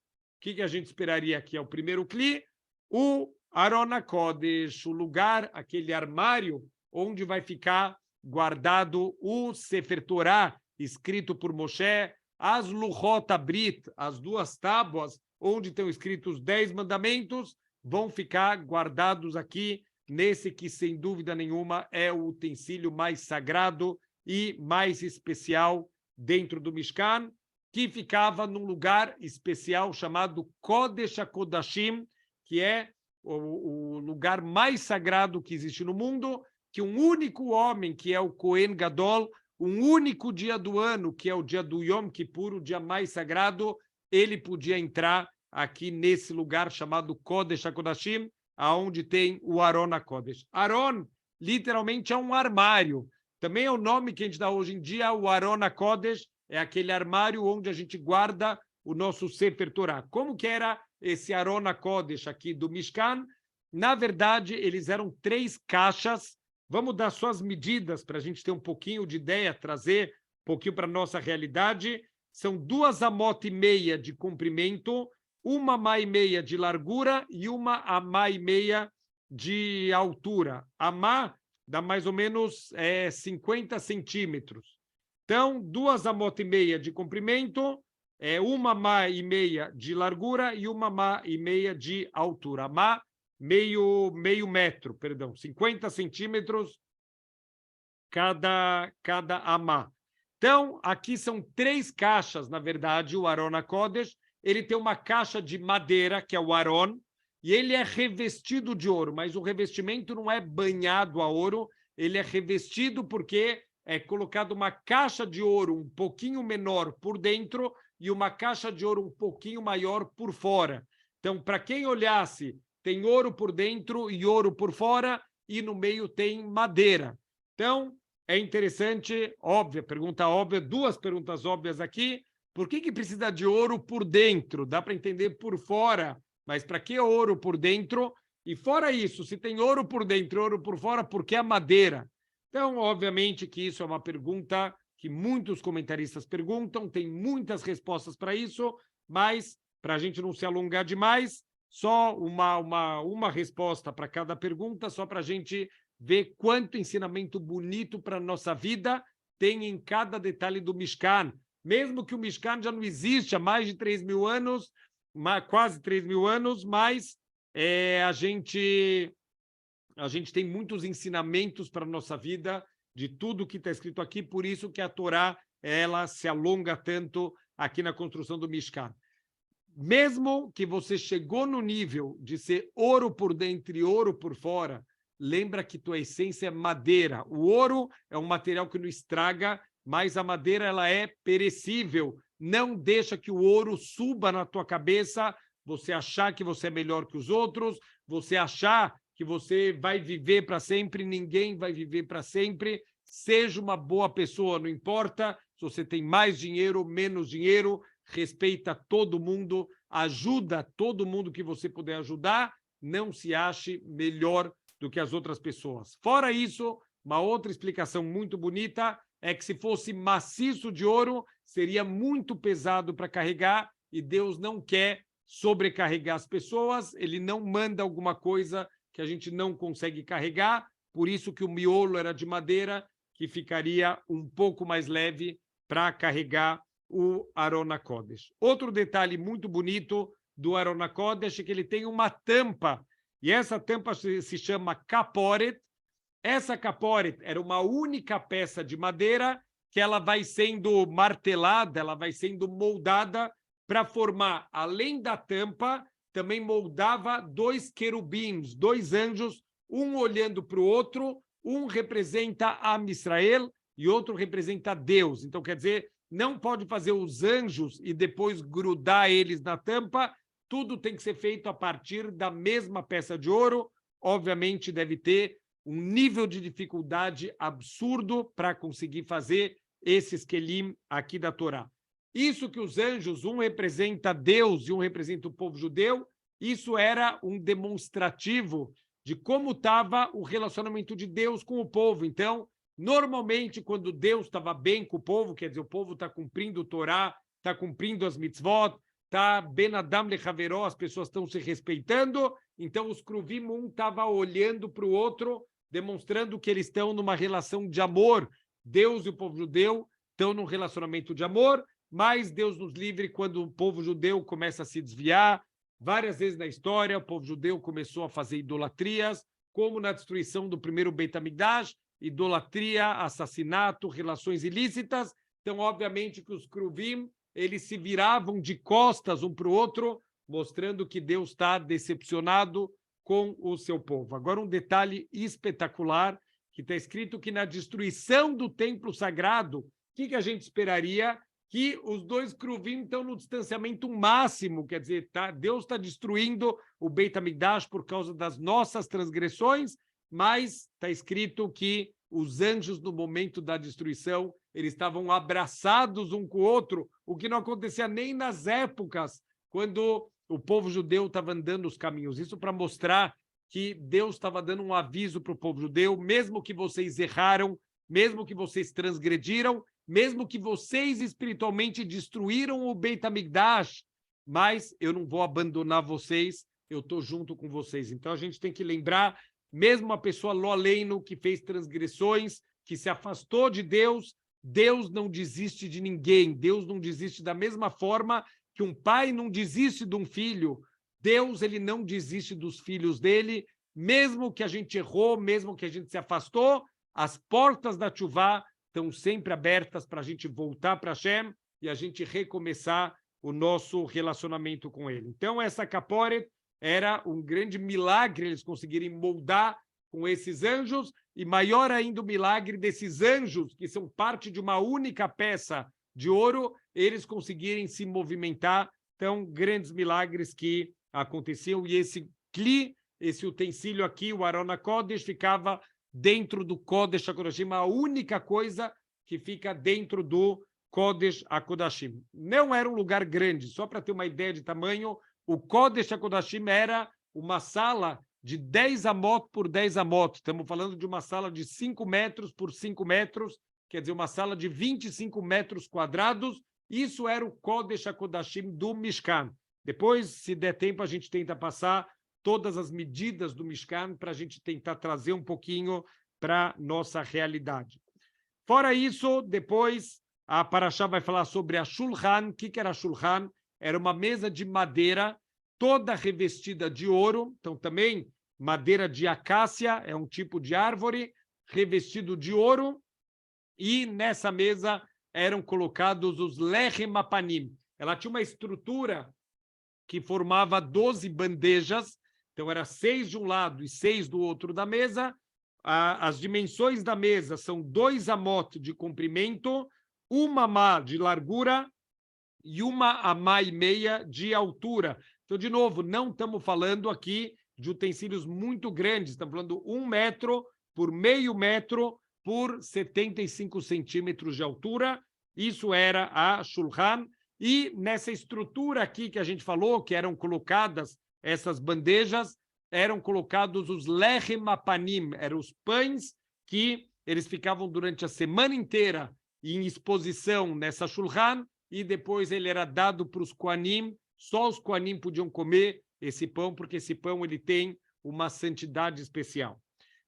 S1: que a gente esperaria aqui? É o primeiro kli, o Aron HaKodesh, o lugar, aquele armário onde vai ficar guardado o Sefer Torah, escrito por Moshe, as Luchot Abrit, as duas tábuas, onde estão escritos os 10 mandamentos, vão ficar guardados aqui, nesse que, sem dúvida nenhuma, é o utensílio mais sagrado e mais especial dentro do Mishkan, que ficava num lugar especial chamado Kodesh HaKodashim, que é o lugar mais sagrado que existe no mundo, que um único homem, que é o Kohen Gadol, um único dia do ano, que é o dia do Yom Kippur, o dia mais sagrado, ele podia entrar aqui nesse lugar chamado Kodesh HaKodashim, aonde tem o Aron HaKodesh. Aron, literalmente, é um armário. Também é o nome que a gente dá hoje em dia, o Aron HaKodesh, é aquele armário onde a gente guarda o nosso Sefer Torah. Como que era esse Aron HaKodesh aqui do Mishkan? Na verdade, eles eram 3 caixas. Vamos dar só as medidas para a gente ter um pouquinho de ideia, trazer um pouquinho para a nossa realidade. São 2 amot e meia de comprimento, 1 amá e meia de largura e 1 amá e meia de altura. Amá dá mais ou menos 50 centímetros. Então, 2 amot e meia de comprimento, 1 amá e meia de largura e 1 amá e meia de altura. Amá, meio metro, perdão, 50 centímetros cada amá. Então, aqui são 3 caixas, na verdade, o Aron HaKodesh. Ele tem uma caixa de madeira, que é o Aron, e ele é revestido de ouro, mas o revestimento não é banhado a ouro, ele é revestido porque é colocado uma caixa de ouro um pouquinho menor por dentro e uma caixa de ouro um pouquinho maior por fora. Então, para quem olhasse, tem ouro por dentro e ouro por fora, e no meio tem madeira. Então, é interessante, óbvia, pergunta óbvia, duas perguntas óbvias aqui. Por que precisa de ouro por dentro? Dá para entender por fora, mas para que ouro por dentro? E fora isso, se tem ouro por dentro e ouro por fora, por que a madeira? Então, obviamente que isso é uma pergunta que muitos comentaristas perguntam, tem muitas respostas para isso, mas para a gente não se alongar demais, só uma resposta para cada pergunta, só para a gente ver quanto ensinamento bonito para a nossa vida tem em cada detalhe do Mishkan. Mesmo que o Mishkan já não existe há mais de 3.000 anos, quase 3.000 anos, mas a gente tem muitos ensinamentos para a nossa vida, de tudo que está escrito aqui, por isso que a Torá ela se alonga tanto aqui na construção do Mishkan. Mesmo que você chegou no nível de ser ouro por dentro e ouro por fora, lembra que tua essência é madeira. O ouro é um material que não estraga, mas a madeira ela é perecível. Não deixa que o ouro suba na tua cabeça, você achar que você é melhor que os outros, você achar que você vai viver para sempre, ninguém vai viver para sempre. Seja uma boa pessoa, não importa se você tem mais dinheiro ou menos dinheiro, respeita todo mundo, ajuda todo mundo que você puder ajudar, não se ache melhor do que as outras pessoas. Fora isso, uma outra explicação muito bonita é que se fosse maciço de ouro, seria muito pesado para carregar e Deus não quer sobrecarregar as pessoas, ele não manda alguma coisa que a gente não consegue carregar, por isso que o miolo era de madeira, que ficaria um pouco mais leve para carregar o Arona Kodesh. Outro detalhe muito bonito do Arona Kodesh é que ele tem uma tampa, e essa tampa se chama Kaporet. Essa Kaporet era uma única peça de madeira que ela vai sendo martelada, ela vai sendo moldada para formar, além da tampa, também moldava dois querubins, dois anjos, um olhando para o outro, um representa Am Israel e outro representa Deus. Então, quer dizer, não pode fazer os anjos e depois grudar eles na tampa, tudo tem que ser feito a partir da mesma peça de ouro. Obviamente, deve ter um nível de dificuldade absurdo para conseguir fazer esses kelim aqui da Torá. Isso que os anjos, um representa Deus e um representa o povo judeu, isso era um demonstrativo de como estava o relacionamento de Deus com o povo. Então, normalmente, quando Deus estava bem com o povo, quer dizer, o povo está cumprindo o Torá, está cumprindo as mitzvot, está ben adam lechaveró, as pessoas estão se respeitando, então os kruvim, um estava olhando para o outro, demonstrando que eles estão numa relação de amor. Deus e o povo judeu estão num relacionamento de amor, mas Deus nos livre quando o povo judeu começa a se desviar. Várias vezes na história, o povo judeu começou a fazer idolatrias, como na destruição do primeiro Beit HaMikdash, idolatria, assassinato, relações ilícitas. Então, obviamente, que os kruvim, eles se viravam de costas um para o outro, mostrando que Deus está decepcionado com o seu povo. Agora, um detalhe espetacular, que está escrito que na destruição do templo sagrado, o que a gente esperaria? Que os dois kruvim estão no distanciamento máximo, quer dizer, Deus está destruindo o Beit HaMikdash por causa das nossas transgressões, mas está escrito que os anjos, no momento da destruição, eles estavam abraçados um com o outro, o que não acontecia nem nas épocas quando o povo judeu estava andando os caminhos. Isso para mostrar que Deus estava dando um aviso para o povo judeu, mesmo que vocês erraram, mesmo que vocês transgrediram, mesmo que vocês espiritualmente destruíram o Beit HaMikdash, mas eu não vou abandonar vocês, eu estou junto com vocês. Então a gente tem que lembrar, mesmo uma pessoa lo aleino que fez transgressões, que se afastou de Deus, Deus não desiste de ninguém, Deus não desiste da mesma forma que um pai não desiste de um filho, Deus ele não desiste dos filhos dele, mesmo que a gente errou, mesmo que a gente se afastou, as portas da Tchuvá estão sempre abertas para a gente voltar para Hashem e a gente recomeçar o nosso relacionamento com ele. Então, essa Kaporet era um grande milagre eles conseguirem moldar com esses anjos, e maior ainda o milagre desses anjos, que são parte de uma única peça de ouro, eles conseguirem se movimentar. Então, grandes milagres que aconteciam, e esse Kli, esse utensílio aqui, o Aron HaKodesh, ficava dentro do Kodesh HaKodashim, a única coisa que fica dentro do Kodesh HaKodashim. Não era um lugar grande, só para ter uma ideia de tamanho, o Kodesh HaKodashim era uma sala de 10 amot por 10 amot. Estamos falando de uma sala de 5 metros por 5 metros, quer dizer, uma sala de 25 metros quadrados. Isso era o Kodesh HaKodashim do Mishkan. Depois, se der tempo, a gente tenta passar todas as medidas do Mishkan para a gente tentar trazer um pouquinho para a nossa realidade. Fora isso, depois a Parashá vai falar sobre a Shulchan. O que era a Shulchan? Era uma mesa de madeira, toda revestida de ouro. Então, também, madeira de acácia, é um tipo de árvore, revestido de ouro. E nessa mesa eram colocados os Lechem Apanim. Ela tinha uma estrutura que formava 12 bandejas. Então, era 6 de um lado e 6 do outro da mesa. As dimensões da mesa são 2 amot de comprimento, 1 amá de largura e 1 amá e meia de altura. Então, de novo, não estamos falando aqui de utensílios muito grandes, estamos falando 1 metro por meio metro por 75 centímetros de altura. Isso era a Shulchan. E nessa estrutura aqui que a gente falou, que eram colocadas essas bandejas, eram colocados os Lechem Apanim, eram os pães que eles ficavam durante a semana inteira em exposição nessa Shulchan, e depois ele era dado para os Kohanim. Só os Kohanim podiam comer esse pão, porque esse pão ele tem uma santidade especial.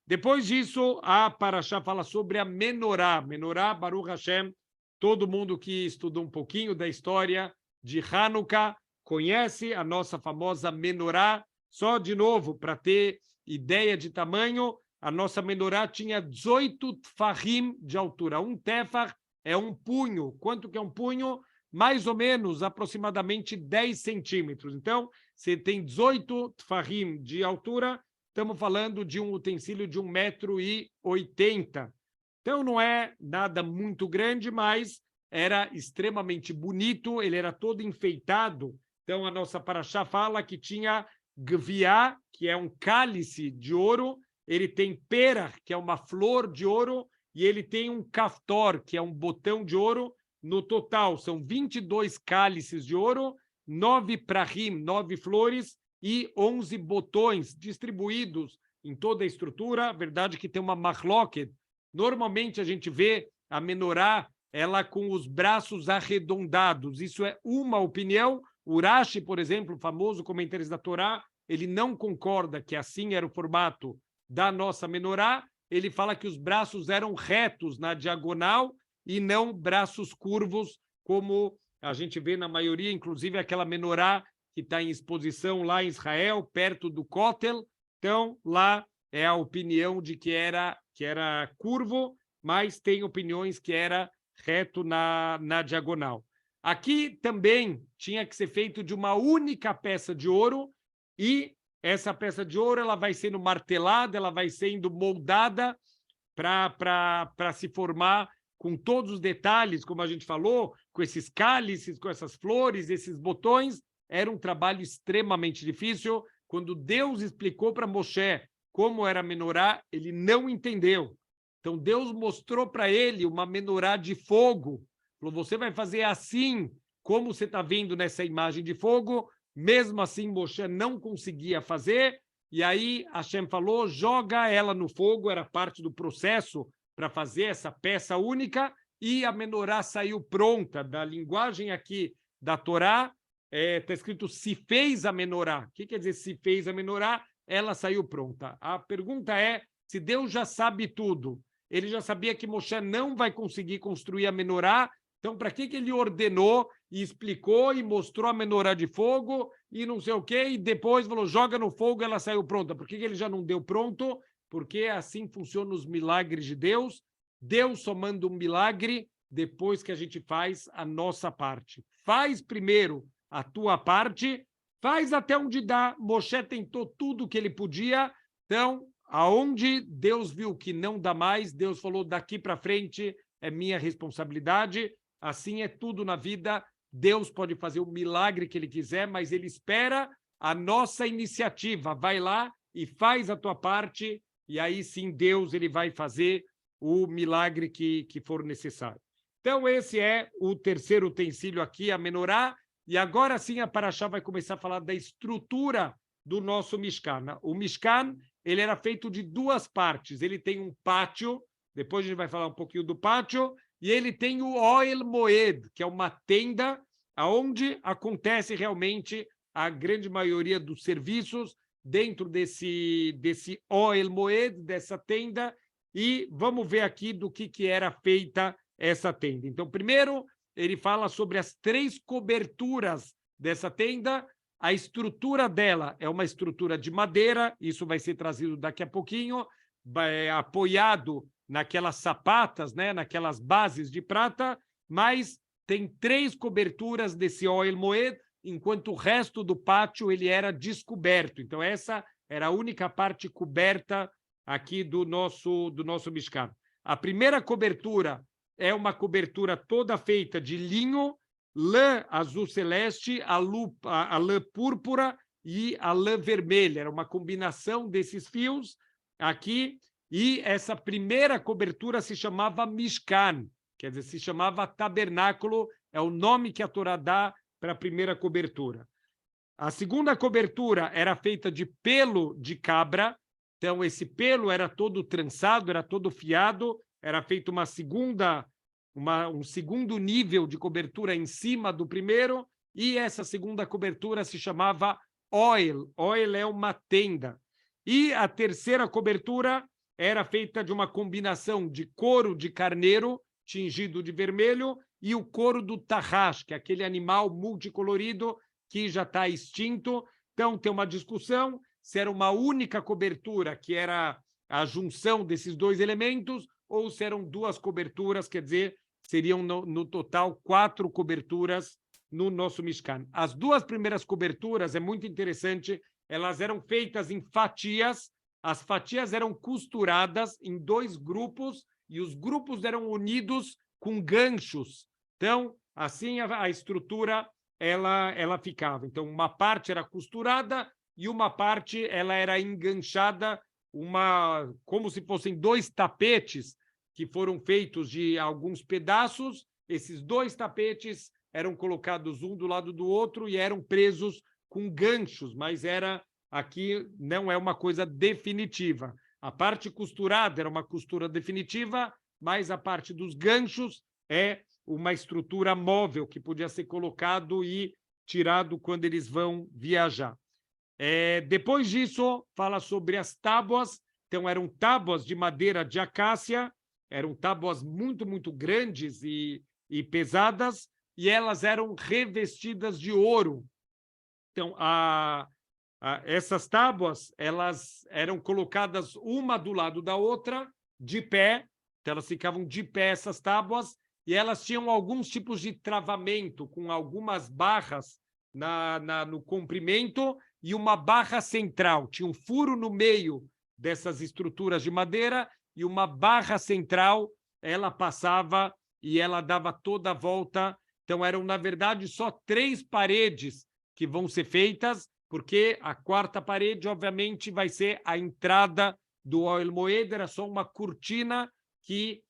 S1: Depois disso, a Parashá fala sobre a Menorá. Menorá, Baruch Hashem, todo mundo que estudou um pouquinho da história de Hanukkah conhece a nossa famosa Menorá. Só, de novo, para ter ideia de tamanho, a nossa Menorá tinha 18 tfahim de altura. Um tefah é um punho. Quanto que é um punho? Mais ou menos, aproximadamente 10 centímetros. Então, você tem 18 tfahim de altura, estamos falando de um utensílio de 1,80 m. Então, não é nada muito grande, mas era extremamente bonito, ele era todo enfeitado. Então, a nossa Parashá fala que tinha Gviá, que é um cálice de ouro, ele tem Pera, que é uma flor de ouro, e ele tem um Kaftor, que é um botão de ouro. No total, são 22 cálices de ouro, 9 prahim, 9 flores, e 11 botões distribuídos em toda a estrutura. A verdade é que tem uma machloket. Normalmente, a gente vê a Menorá ela com os braços arredondados. Isso é uma opinião. Urashi, por exemplo, famoso comentarista da Torá, ele não concorda que assim era o formato da nossa Menorá. Ele fala que os braços eram retos na diagonal e não braços curvos, como a gente vê na maioria, inclusive aquela Menorá que está em exposição lá em Israel, perto do Kotel. Então, lá é a opinião de que era curvo, mas tem opiniões que era reto na diagonal. Aqui também tinha que ser feito de uma única peça de ouro, e essa peça de ouro ela vai sendo martelada, ela vai sendo moldada para se formar com todos os detalhes, como a gente falou, com esses cálices, com essas flores, esses botões. Era um trabalho extremamente difícil. Quando Deus explicou para Moshe como era a Menorá, ele não entendeu. Então, Deus mostrou para ele uma Menorá de fogo. Falou, você vai fazer assim, como você está vendo nessa imagem de fogo. Mesmo assim, Moshe não conseguia fazer. E aí, Hashem falou, joga ela no fogo. Era parte do processo para fazer essa peça única. E a Menorá saiu pronta. Da linguagem aqui da Torá, está escrito se fez a Menorá. O que quer dizer se fez a Menorá? Ela saiu pronta. A pergunta é, se Deus já sabe tudo, ele já sabia que Moshe não vai conseguir construir a Menorá, então para que ele ordenou e explicou e mostrou a Menorá de fogo e não sei o quê, e depois falou, joga no fogo, ela saiu pronta? Por que ele já não deu pronto? Porque assim funcionam os milagres de Deus. Deus só manda um milagre depois que a gente faz a nossa parte. Faz primeiro a tua parte, faz até onde dá. Moshe tentou tudo que ele podia, então aonde Deus viu que não dá mais, Deus falou, daqui para frente é minha responsabilidade, assim é tudo na vida, Deus pode fazer o milagre que ele quiser, mas ele espera a nossa iniciativa, vai lá e faz a tua parte, e aí sim Deus ele vai fazer o milagre que for necessário. Então esse é o terceiro utensílio aqui, a menorá, e agora sim a Paraxá vai começar a falar da estrutura do nosso Mishkan. O Mishkan ele era feito de duas partes. Ele tem um pátio, depois a gente vai falar um pouquinho do pátio, e ele tem o Ohel Moed, que é uma tenda onde acontece realmente a grande maioria dos serviços dentro desse Ohel Moed, dessa tenda, e vamos ver aqui do que era feita essa tenda. Então, primeiro, ele fala sobre as 3 coberturas dessa tenda. A estrutura dela é uma estrutura de madeira, isso vai ser trazido daqui a pouquinho, apoiado naquelas sapatas, né, naquelas bases de prata, mas tem 3 coberturas desse Ohel Moed, enquanto o resto do pátio ele era descoberto. Então, essa era a única parte coberta aqui do nosso Mishkan. A primeira cobertura é uma cobertura toda feita de linho, lã azul celeste, a lã púrpura e a lã vermelha. Era uma combinação desses fios aqui, e essa primeira cobertura se chamava Mishkan, quer dizer, se chamava tabernáculo, é o nome que a Torá dá para a primeira cobertura. A segunda cobertura era feita de pelo de cabra, então esse pelo era todo trançado, era todo fiado, era feito um segundo nível de cobertura em cima do primeiro, e essa segunda cobertura se chamava Ohel. Ohel é uma tenda. E a terceira cobertura era feita de uma combinação de couro de carneiro, tingido de vermelho, e o couro do tarrash, que é aquele animal multicolorido que já está extinto. Então, tem uma discussão se era uma única cobertura, que era a junção desses 2 elementos, ou se eram 2 coberturas, quer dizer, seriam no total 4 coberturas no nosso Mishkan. As 2 primeiras coberturas, é muito interessante, elas eram feitas em fatias, as fatias eram costuradas em 2 grupos, e os grupos eram unidos com ganchos. Então, assim a estrutura ela ficava. Então, uma parte era costurada e uma parte ela era enganchada, como se fossem 2 tapetes que foram feitos de alguns pedaços. Esses 2 tapetes eram colocados um do lado do outro e eram presos com ganchos, mas aqui não é uma coisa definitiva. A parte costurada era uma costura definitiva, mas a parte dos ganchos é uma estrutura móvel que podia ser colocado e tirado quando eles vão viajar. Depois disso, fala sobre as tábuas. Então, eram tábuas de madeira de acácia, eram tábuas muito, muito grandes e pesadas, e elas eram revestidas de ouro. Então, essas tábuas elas eram colocadas uma do lado da outra, de pé. Então, elas ficavam de pé, essas tábuas, e elas tinham alguns tipos de travamento, com algumas barras no comprimento e uma barra central. Tinha um furo no meio dessas estruturas de madeira e uma barra central, ela passava e ela dava toda a volta. Então, eram, na verdade, só 3 paredes que vão ser feitas, porque a 4ª parede, obviamente, vai ser a entrada do Ohel Moed, era só uma cortina que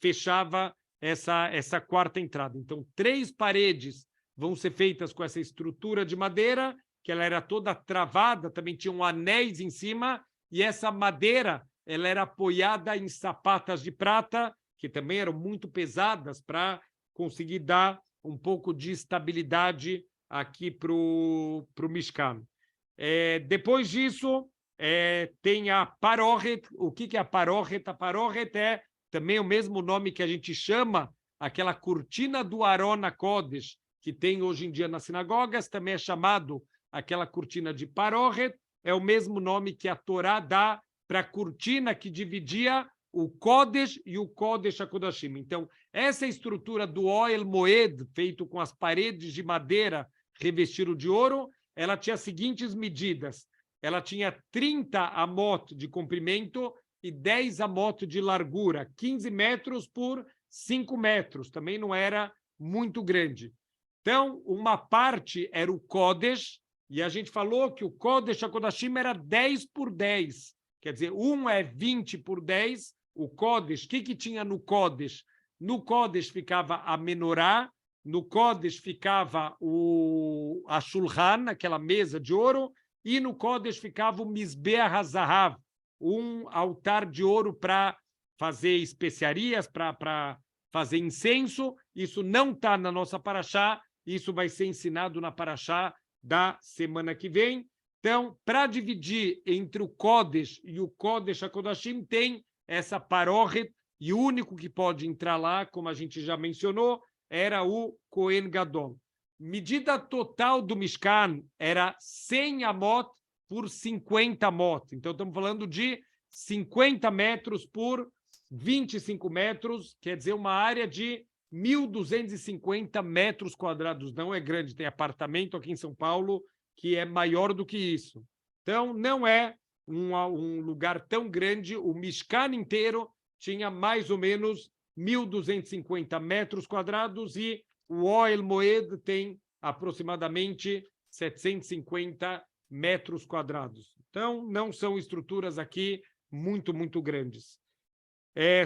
S1: fechava essa 4ª entrada. Então, 3 paredes vão ser feitas com essa estrutura de madeira, que ela era toda travada, também tinham anéis em cima, e essa madeira ela era apoiada em sapatas de prata, que também eram muito pesadas, para conseguir dar um pouco de estabilidade aqui para o Mishkan. Depois disso, tem a Parochet. O que é a Parochet? A Parochet é também o mesmo nome que a gente chama aquela cortina do Aron HaKodesh, que tem hoje em dia nas sinagogas, também é chamado aquela cortina de Parochet, é o mesmo nome que a Torá dá para a cortina que dividia o Kodesh e o Kodesh HaKodashim. Então, essa estrutura do Ohel Moed, feito com as paredes de madeira revestido de ouro, ela tinha as seguintes medidas: ela tinha 30 amot de comprimento e 10 amot de largura, 15 metros por 5 metros, também não era muito grande. Então, uma parte era o Kodesh, e a gente falou que o Kodesh HaKodashim era 10 por 10, quer dizer, um é 20 por 10, o Kodesh, o que tinha no Kodesh? No Kodesh ficava a menorá, no Kodesh ficava a Shulchan, aquela mesa de ouro, e no Kodesh ficava o Mizbeach HaZahav, um altar de ouro para fazer especiarias, para fazer incenso. Isso não está na nossa paraxá, isso vai ser ensinado na paraxá da semana que vem. Então, para dividir entre o Kodesh e o Kodesh HaKodashim, tem essa paróret, e o único que pode entrar lá, como a gente já mencionou, era o Kohen Gadol. Medida total do Mishkan era 100 amot por 50 amot. Então, estamos falando de 50 metros por 25 metros, quer dizer, uma área de 1.250 metros quadrados. Não é grande, tem apartamento aqui em São Paulo que é maior do que isso. Então, não é um lugar tão grande. O Mishkan inteiro tinha mais ou menos 1.250 metros quadrados e o Ohel Moed tem aproximadamente 750 metros quadrados. Então, não são estruturas aqui muito grandes.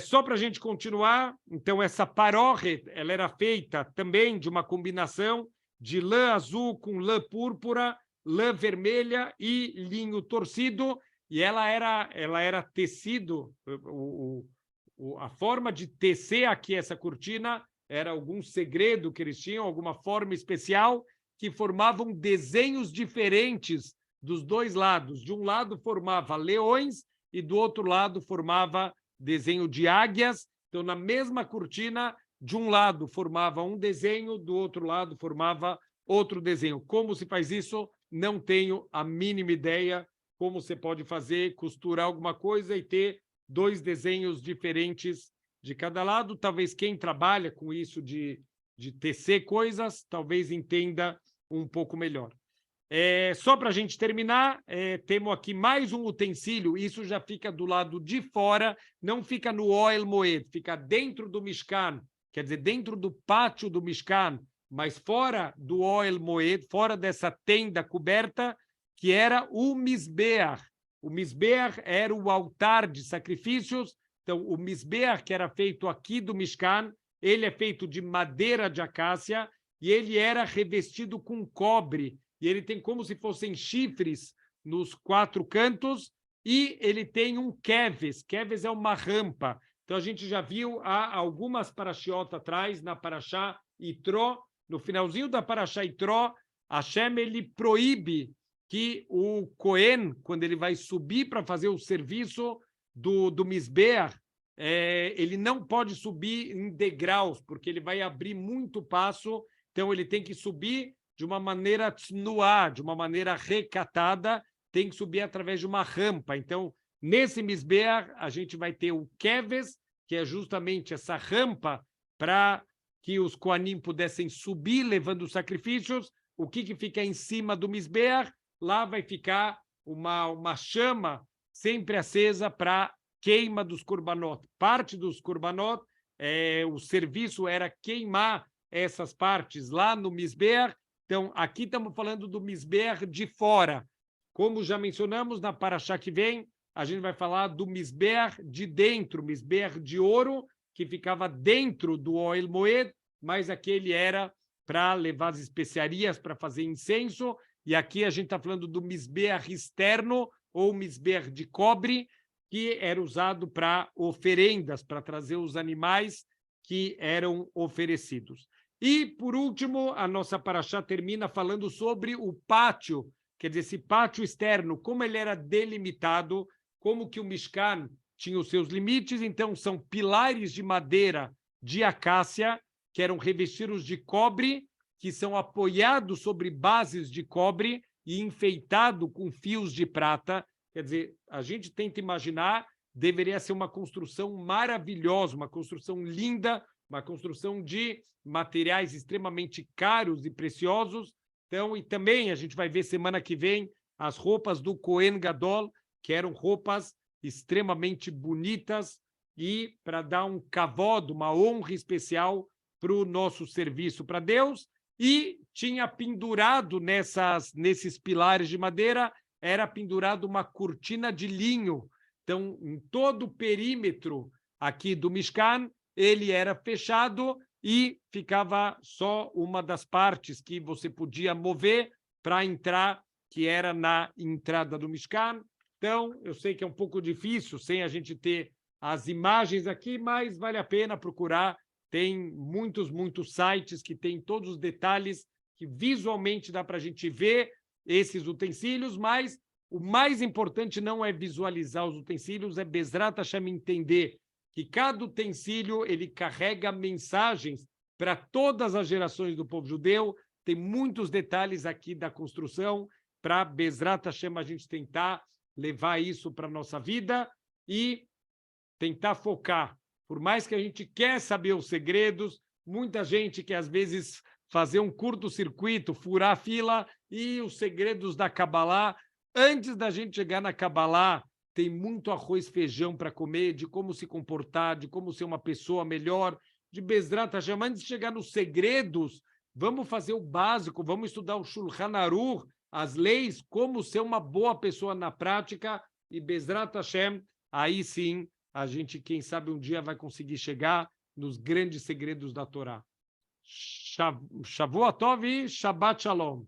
S1: Só para a gente continuar, então, essa paróret, ela era feita também de uma combinação de lã azul com lã púrpura, lã vermelha e linho torcido, e ela era tecido, a forma de tecer aqui essa cortina era algum segredo que eles tinham, alguma forma especial, que formavam desenhos diferentes dos dois lados. De um lado formava leões e do outro lado formava desenho de águias. Então, na mesma cortina, de um lado formava um desenho, do outro lado formava outro desenho. Como se faz isso? Não tenho a mínima ideia como você pode fazer, costurar alguma coisa e ter dois desenhos diferentes de cada lado. Talvez quem trabalha com isso de tecer coisas, talvez entenda um pouco melhor. Só para a gente terminar, temos aqui mais um utensílio, isso já fica do lado de fora, não fica no Ohel Moed, fica dentro do Mishkan, quer dizer, dentro do pátio do Mishkan, mas fora do Ohel Moed, fora dessa tenda coberta, que era o Mizbeach. O Mizbeach era o altar de sacrifícios. Então, o Mizbeach, que era feito aqui do Mishkan, ele é feito de madeira de acácia e ele era revestido com cobre. E ele tem como se fossem chifres nos 4 cantos e ele tem um keves. Keves é uma rampa. Então, a gente já viu há algumas parashiot atrás, na Parashá Itró, no finalzinho da Parashá Itró, Hashem ele proíbe que o Cohen, quando ele vai subir para fazer o serviço do Mizbeach, ele não pode subir em degraus, porque ele vai abrir muito passo, então ele tem que subir de uma maneira tsnuá, de uma maneira recatada, tem que subir através de uma rampa. Então, nesse Mizbeach, a gente vai ter o Keves, que é justamente essa rampa para que os Koanim pudessem subir levando os sacrifícios. O que fica em cima do Mizbeach? Lá vai ficar uma chama sempre acesa para queima dos korbanot. Parte dos korbanot, o serviço era queimar essas partes lá no Mizbeach. Então, aqui estamos falando do Mizbeach de fora. Como já mencionamos, na Parashá que vem, a gente vai falar do Mizbeach de dentro, Mizbeach de ouro, que ficava dentro do Ohel Moed, mas aquele era para levar as especiarias, para fazer incenso. E aqui a gente está falando do Mizbeach externo, ou Mizbeach de cobre, que era usado para oferendas, para trazer os animais que eram oferecidos. E, por último, a nossa paraxá termina falando sobre o pátio, quer dizer, esse pátio externo, como ele era delimitado, como que o Mishkan tinha os seus limites. Então, são pilares de madeira de acácia, que eram revestidos de cobre, que são apoiados sobre bases de cobre e enfeitados com fios de prata. Quer dizer, a gente tenta imaginar, deveria ser uma construção maravilhosa, uma construção linda, uma construção de materiais extremamente caros e preciosos. Então, e também a gente vai ver semana que vem as roupas do Cohen Gadol, que eram roupas extremamente bonitas e para dar um kavod, uma honra especial para o nosso serviço para Deus, e tinha pendurado nesses pilares de madeira, era pendurado uma cortina de linho. Então, em todo o perímetro aqui do Mishkan, ele era fechado e ficava só uma das partes que você podia mover para entrar, que era na entrada do Mishkan. Então, eu sei que é um pouco difícil sem a gente ter as imagens aqui, mas vale a pena procurar. Tem muitos sites que têm todos os detalhes que visualmente dá para a gente ver esses utensílios, mas o mais importante não é visualizar os utensílios, é Bezrat Hashem entender que cada utensílio ele carrega mensagens para todas as gerações do povo judeu. Tem muitos detalhes aqui da construção para Bezrat Hashem a gente tentar levar isso para a nossa vida e tentar focar. Por mais que a gente quer saber os segredos, muita gente quer, às vezes, fazer um curto-circuito, furar a fila e os segredos da Kabbalah. Antes da gente chegar na Kabbalah, tem muito arroz e feijão para comer, de como se comportar, de como ser uma pessoa melhor, de Bezrat Hashem. Antes de chegar nos segredos, vamos fazer o básico, vamos estudar o Shulchan Aruch, as leis, como ser uma boa pessoa na prática, e Bezrat Hashem, aí sim, a gente, quem sabe, um dia vai conseguir chegar nos grandes segredos da Torá. Shavua Tov e Shabbat Shalom.